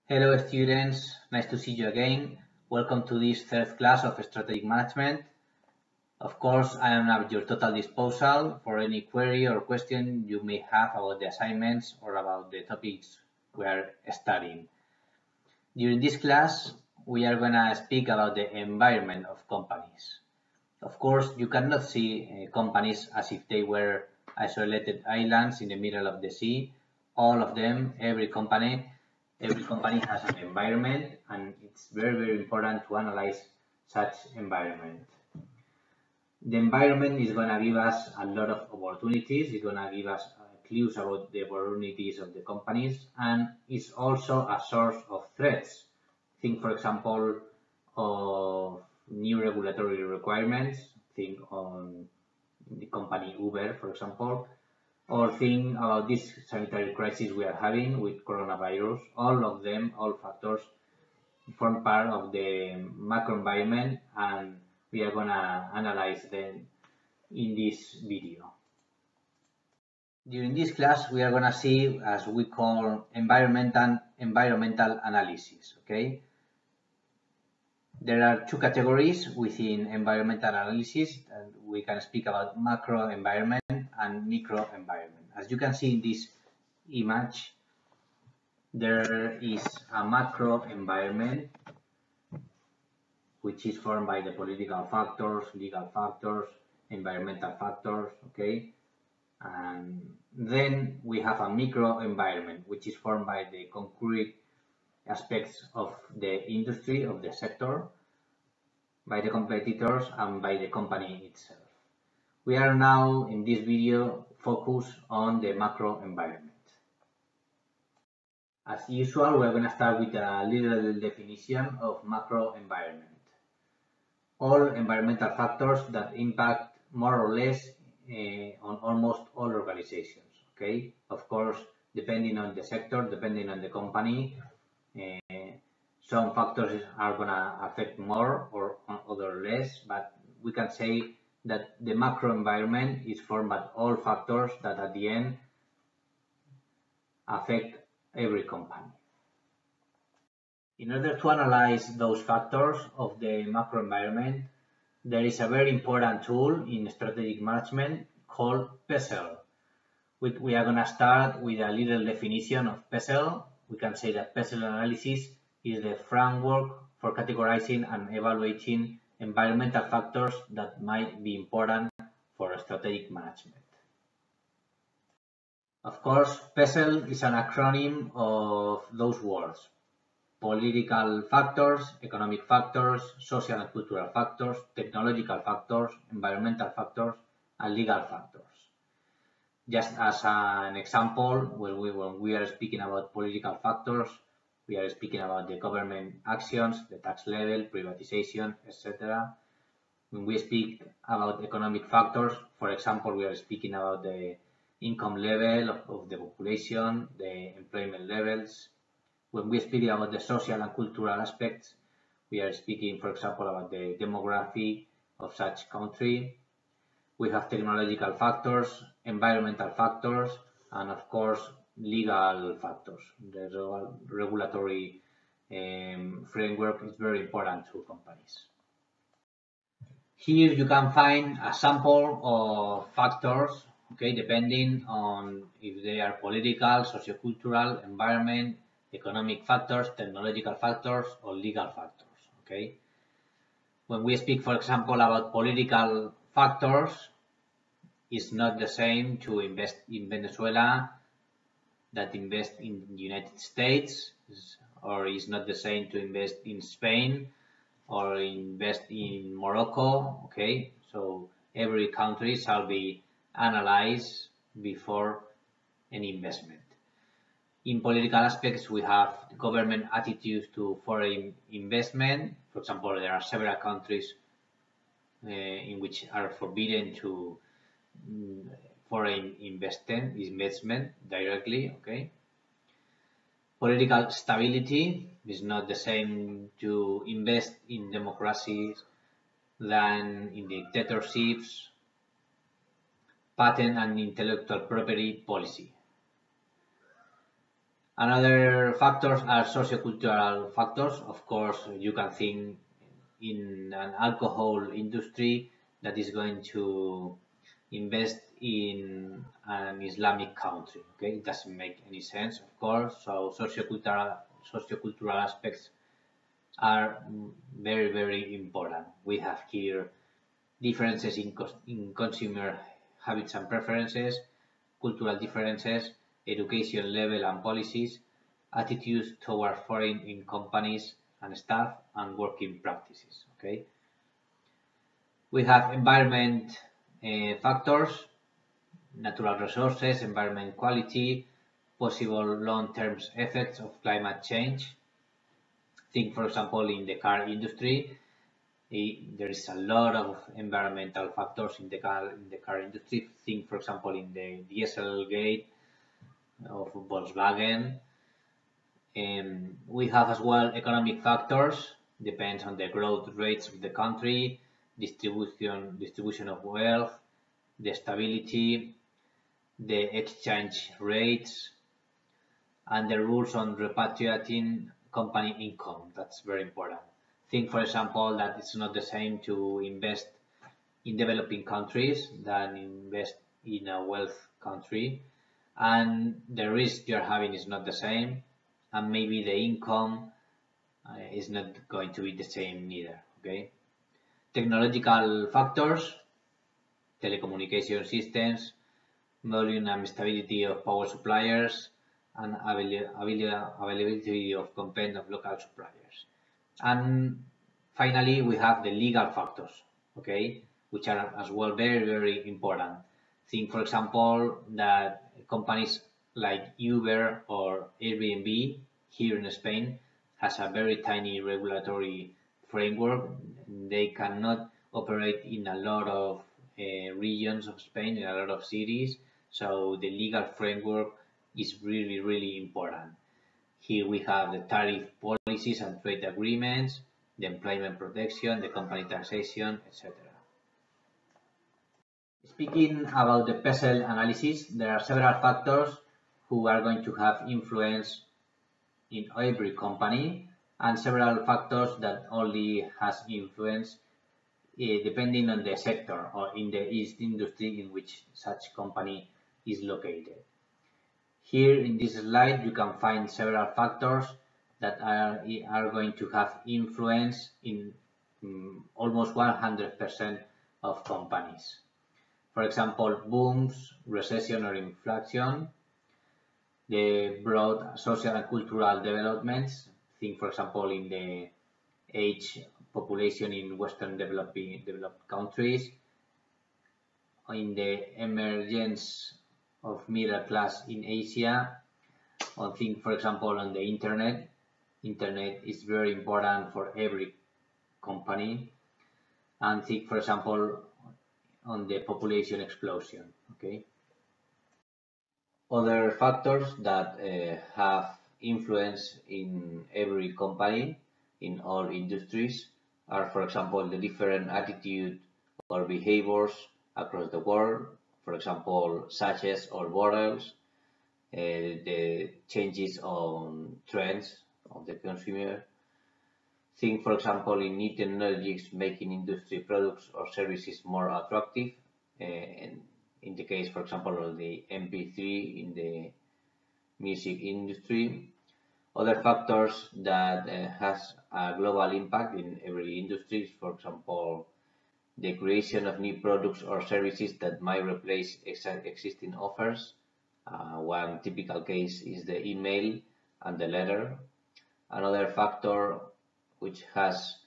Hello students, nice to see you again. Welcome to this third class of Strategic Management. Of course, I am at your total disposal for any query or question you may have about the assignments or about the topics we are studying. During this class, we are going to speak about the environment of companies. Of course, you cannot see companies as if they were isolated islands in the middle of the sea. All of them, every company has an environment, and it's very important to analyze such environment. The environment is going to give us a lot of opportunities. It's going to give us clues about the opportunities of the companies, and it's also a source of threats. Think, for example, of new regulatory requirements. Think on the company Uber, for example, or think about this sanitary crisis we are having with coronavirus. All of them, all factors, form part of the macro environment, and we are going to analyze them in this video. During this class, we are going to see, as we call, environmental analysis. Okay. There are two categories within environmental analysis, and we can speak about macro environment and micro environment. As you can see in this image, there is a macro environment which is formed by the political factors, legal factors, environmental factors, okay? And then we have a micro environment which is formed by the concrete aspects of the industry, of the sector, by the competitors, and by the company itself. We are now in this video focused on the macro environment. As usual, we're going to start with a little definition of macro environment. All environmental factors that impact more or less on almost all organizations. Okay, of course, depending on the sector, depending on the company, some factors are going to affect more or other less, but we can say that the macro environment is formed by all factors that at the end affect every company. In order to analyze those factors of the macro environment, there is a very important tool in strategic management called PESEL. We are going to start with a little definition of PESEL. We can say that PESEL analysis is the framework for categorizing and evaluating environmental factors that might be important for strategic management. Of course, PESEL is an acronym of those words: political factors, economic factors, social and cultural factors, technological factors, environmental factors, and legal factors. Just as an example, when we are speaking about political factors, we are speaking about the government actions, the tax level, privatization, etc. When we speak about economic factors, for example, we are speaking about the income level of the population, the employment levels. When we speak about the social and cultural aspects, we are speaking, for example, about the demography of such country. We have technological factors, environmental factors, and of course, legal factors. The regulatory framework is very important to companies. Here you can find a sample of factors, okay, depending on if they are political, sociocultural, environment, economic factors, technological factors, or legal factors, okay? When we speak, for example, about political factors, it's not the same to invest in Venezuela that invest in the United States, or it's not the same to invest in Spain or invest in Morocco, okay? So every country shall be analyzed before any investment. In political aspects, we have government attitudes to foreign investment. For example, there are several countries in which are forbidden to foreign investment directly, okay? Political stability is not the same to invest in democracies than in dictatorships. Patent and intellectual property policy. Another factors are sociocultural factors. Of course, you can think in an alcohol industry that is going to invest in an Islamic country. Okay, it doesn't make any sense, of course. So sociocultural aspects are very, very important. We have here differences in consumer habits and preferences, cultural differences, education level and policies, attitudes toward foreign in companies and staff, and working practices. Okay, we have environment factors, natural resources, environment quality, possible long-term effects of climate change. Think, for example, in the car industry, there is a lot of environmental factors in the car industry. Think, for example, in the Dieselgate of Volkswagen. We have as well economic factors, depends on the growth rates of the country, distribution of wealth, the stability, the exchange rates, and the rules on repatriating company income. That's very important. Think, for example, that it's not the same to invest in developing countries than invest in a wealth country, and the risk you're having is not the same, and maybe the income is not going to be the same neither. Okay, technological factors, telecommunication systems, volume and stability of power suppliers, and availability of content of local suppliers. And finally, we have the legal factors, okay, which are as well very, very important. Think, for example, that companies like Uber or Airbnb here in Spain has a very tiny regulatory framework. They cannot operate in a lot of regions of Spain, in a lot of cities. So the legal framework is really, really important. Here we have the tariff policies and trade agreements, the employment protection, the company taxation, etc. Speaking about the PESEL analysis, there are several factors who are going to have influence in every company, and several factors that only has influence depending on the sector or in the industry in which such company is located. Here in this slide, you can find several factors that are going to have influence in almost 100% of companies. For example, booms, recession or inflation, the broad social and cultural developments. Think, for example, in the age population in Western developed countries, in the emergence of middle class in Asia, or think, for example, on the internet. Internet is very important for every company, and think, for example, on the population explosion. Okay. Other factors that have influence in every company, in all industries, are, for example, the different attitude or behaviors across the world, for example, such as or borders, the changes on trends of the consumer. Think, for example, in new technologies making industry products or services more attractive, and in the case, for example, of the MP3 in the music industry. Other factors that has a global impact in every industry, for example, the creation of new products or services that might replace existing offers. One typical case is the email and the letter. Another factor which has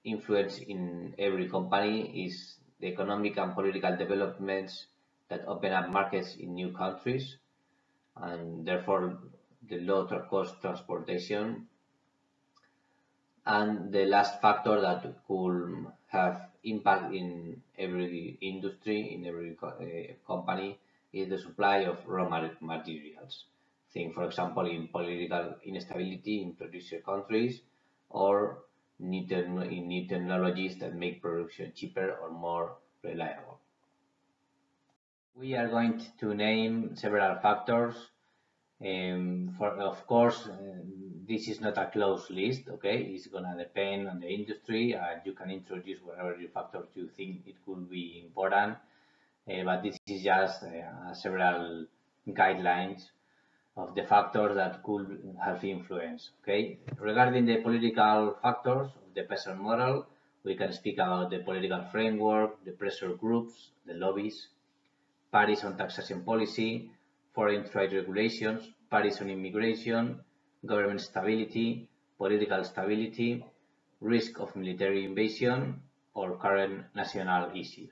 influence in every company is the economic and political developments that open up markets in new countries, and therefore the low cost transportation. And the last factor that could have impact in every industry, in every company, is the supply of raw materials. Think, for example, in political instability in producer countries, or new technologies that make production cheaper or more reliable. We are going to name several factors Of course, this is not a closed list, okay? It's gonna depend on the industry. You can introduce whatever factors you think it could be important, but this is just several guidelines of the factors that could have influence, okay? Regarding the political factors of the PESEL model, we can speak about the political framework, the pressure groups, the lobbies, Paris on taxation policy, foreign trade regulations, Paris on immigration, government stability, political stability, risk of military invasion, or current national issues.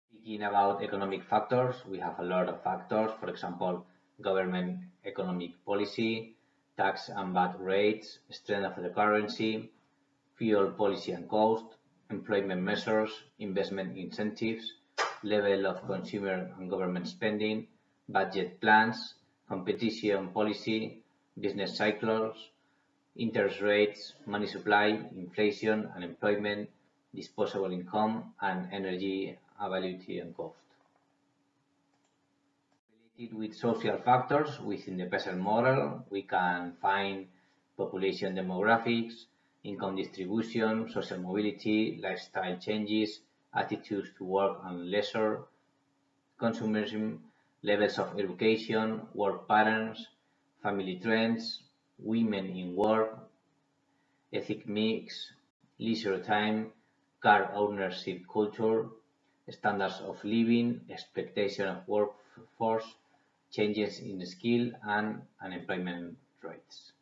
Speaking about economic factors, we have a lot of factors. For example, government economic policy, tax and VAT rates, strength of the currency, fuel policy and cost, employment measures, investment incentives, level of consumer and government spending, budget plans, competition policy, business cycles, interest rates, money supply, inflation, unemployment, disposable income, and energy availability and cost. Related with social factors within the PESEL model, we can find population demographics, income distribution, social mobility, lifestyle changes, attitudes to work and leisure, consumerism, levels of education, work patterns, family trends, women in work, ethnic mix, leisure time, car ownership culture, standards of living, expectation of workforce, changes in skill and unemployment rates.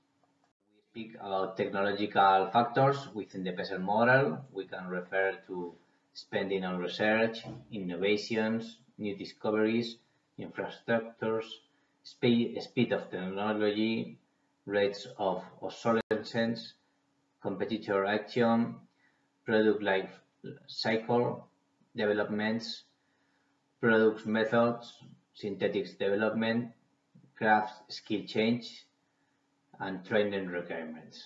We speak about technological factors within the PESEL model. We can refer to spending on research, innovations, new discoveries, infrastructures, speed of technology, rates of obsolescence, competitor action, product life cycle, developments, product methods, synthetics development, craft skill change, and training requirements.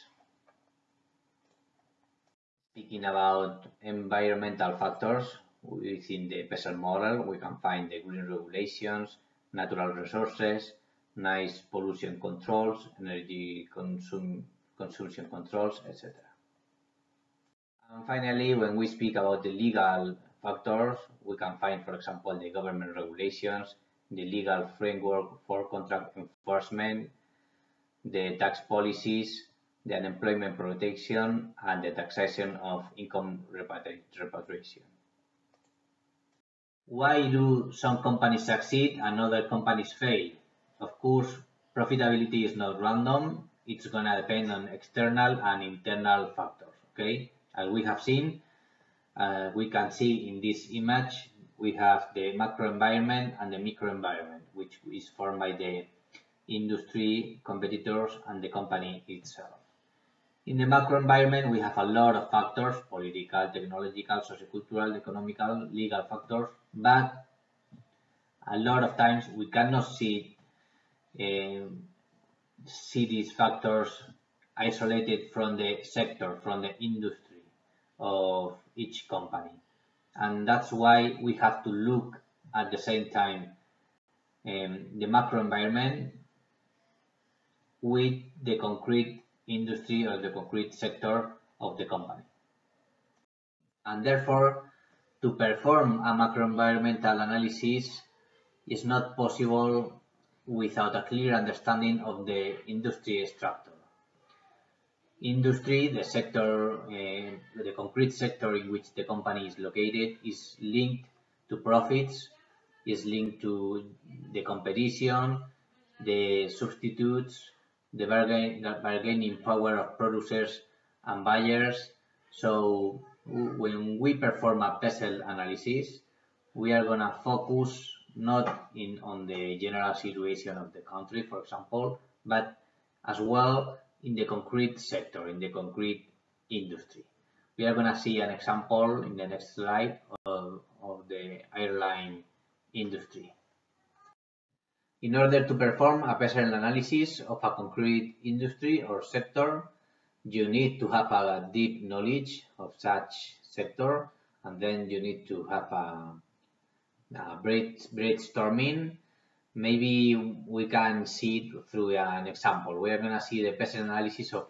Speaking about environmental factors within the PESEL model, we can find the green regulations, natural resources, noise pollution controls, energy consumption controls, etc. And finally, when we speak about the legal factors, we can find, for example, the government regulations, the legal framework for contract enforcement, the tax policies, the unemployment protection, and the taxation of income repatriation. Why do some companies succeed and other companies fail? Of course, profitability is not random. It's going to depend on external and internal factors, okay? As we have seen, we can see in this image, we have the macro environment and the micro environment, which is formed by the industry, competitors, and the company itself. In the macro environment, we have a lot of factors, political, technological, sociocultural, economical, legal factors, but a lot of times we cannot see these factors isolated from the sector, from the industry of each company. And that's why we have to look at the same time the macro environment with the concrete industry or the concrete sector of the company. And therefore, to perform a macro environmental analysis is not possible without a clear understanding of the industry structure. Industry, the sector, the concrete sector in which the company is located, is linked to profits, is linked to the competition, the substitutes, the bargaining power of producers and buyers. So when we perform a PESEL analysis, we are going to focus not on the general situation of the country, for example, but as well in the concrete sector, in the concrete industry. We are going to see an example in the next slide of the airline industry. In order to perform a PESEL analysis of a concrete industry or sector, you need to have a deep knowledge of such sector, and then you need to have a brainstorming Maybe we can see it through an example. We are going to see the pest analysis of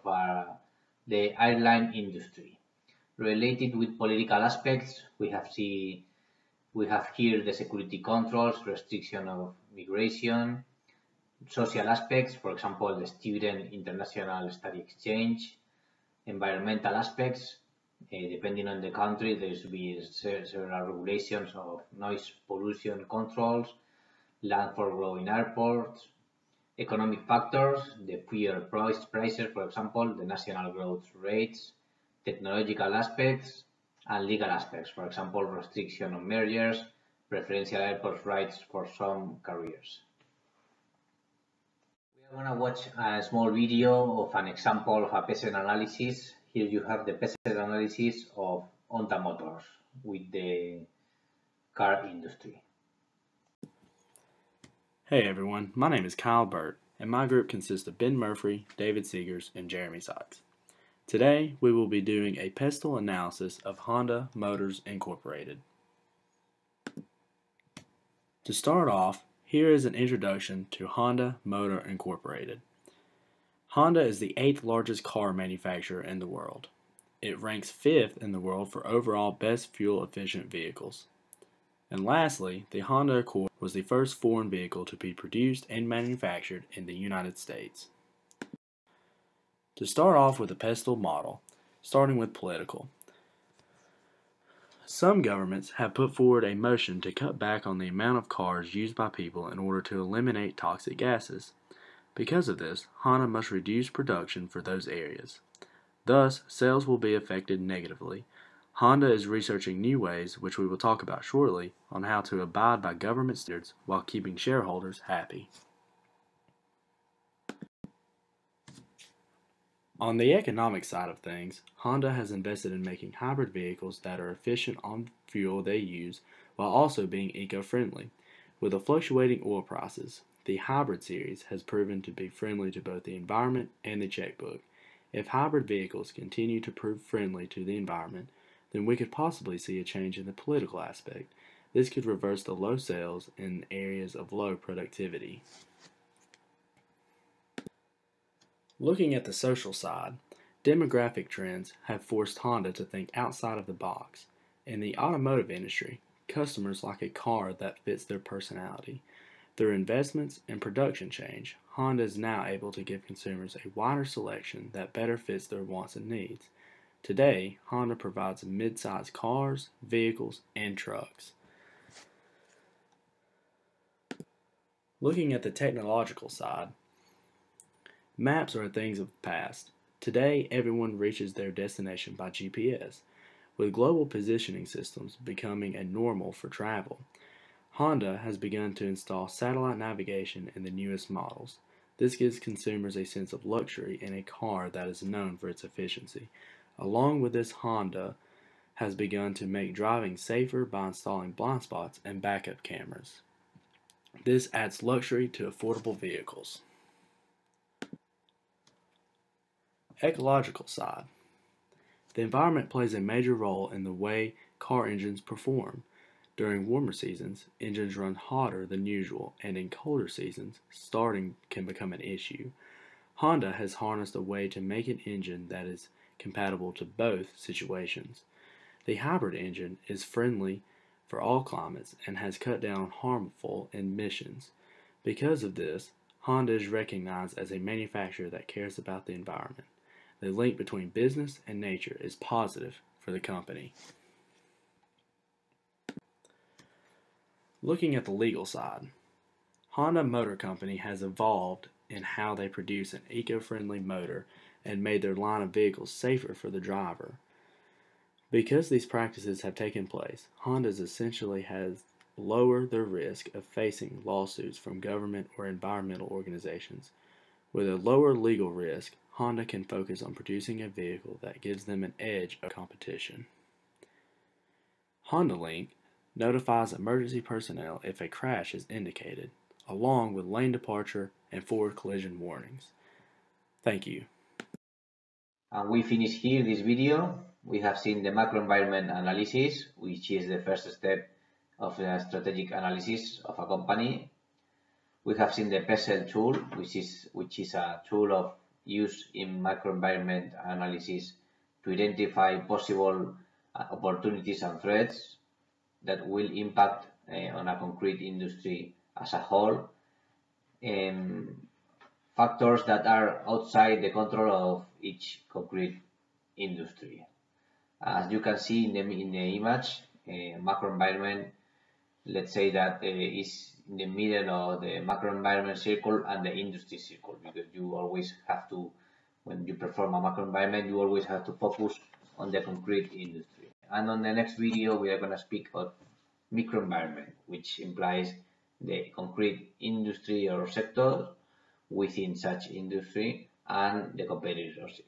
the airline industry. Related with political aspects, we have here the security controls, restriction of migration, social aspects, for example, the student international study exchange, environmental aspects, depending on the country, there should be several regulations of noise pollution controls, land for growing airports, economic factors, the peer prices, for example, the national growth rates, technological aspects, and legal aspects, for example, restriction on mergers, preferential airport rights for some carriers. We are going to watch a small video of an example of a pest analysis. Here you have the pest analysis of Honda Motors with the car industry. Hey everyone, my name is Kyle Burt, and my group consists of Ben Murphy, David Seegers, and Jeremy Sykes. Today, we will be doing a pestle analysis of Honda Motors Incorporated. To start off, here is an introduction to Honda Motor Incorporated. Honda is the 8th largest car manufacturer in the world. It ranks 5th in the world for overall best fuel-efficient vehicles. And lastly, the Honda Accord was the first foreign vehicle to be produced and manufactured in the United States. To start off with the pestle model, starting with political. Some governments have put forward a motion to cut back on the amount of cars used by people in order to eliminate toxic gases. Because of this, Honda must reduce production for those areas. Thus, sales will be affected negatively. Honda is researching new ways, which we will talk about shortly, on how to abide by government standards while keeping shareholders happy. On the economic side of things, Honda has invested in making hybrid vehicles that are efficient on fuel they use while also being eco-friendly. With the fluctuating oil prices, the hybrid series has proven to be friendly to both the environment and the checkbook. If hybrid vehicles continue to prove friendly to the environment, then we could possibly see a change in the political aspect. This could reverse the low sales in areas of low productivity. Looking at the social side, demographic trends have forced Honda to think outside of the box. In the automotive industry, customers like a car that fits their personality. Through investments and production change, Honda is now able to give consumers a wider selection that better fits their wants and needs. Today, Honda provides mid-size cars, vehicles, and trucks. Looking at the technological side, maps are things of the past. Today, everyone reaches their destination by GPS. With global positioning systems becoming a normal for travel, Honda has begun to install satellite navigation in the newest models. This gives consumers a sense of luxury in a car that is known for its efficiency. Along with this, Honda has begun to make driving safer by installing blind spots and backup cameras. This adds luxury to affordable vehicles. Ecological side. The environment plays a major role in the way car engines perform. During warmer seasons, engines run hotter than usual, and in colder seasons, starting can become an issue. Honda has harnessed a way to make an engine that is compatible to both situations. The hybrid engine is friendly for all climates and has cut down harmful emissions. Because of this, Honda is recognized as a manufacturer that cares about the environment. The link between business and nature is positive for the company. Looking at the legal side, Honda Motor Company has evolved in how they produce an eco-friendly motor and made their line of vehicles safer for the driver. Because these practices have taken place, Honda essentially has lowered their risk of facing lawsuits from government or environmental organizations. With a lower legal risk, Honda can focus on producing a vehicle that gives them an edge over competition. Honda Link notifies emergency personnel if a crash is indicated, along with lane departure and forward collision warnings. Thank you. And we finish here this video. We have seen the macro environment analysis, which is the first step of the strategic analysis of a company. We have seen the PESEL tool, which is a tool of use in microenvironment analysis to identify possible opportunities and threats that will impact on a concrete industry as a whole. Factors that are outside the control of each concrete industry. As you can see in the image, macroenvironment, let's say that is in the middle of the macroenvironment circle and the industry circle, because you always have to, when you perform a macroenvironment, you always have to focus on the concrete industry. And on the next video, we are going to speak about microenvironment, which implies the concrete industry or sector within such industry and the competitors.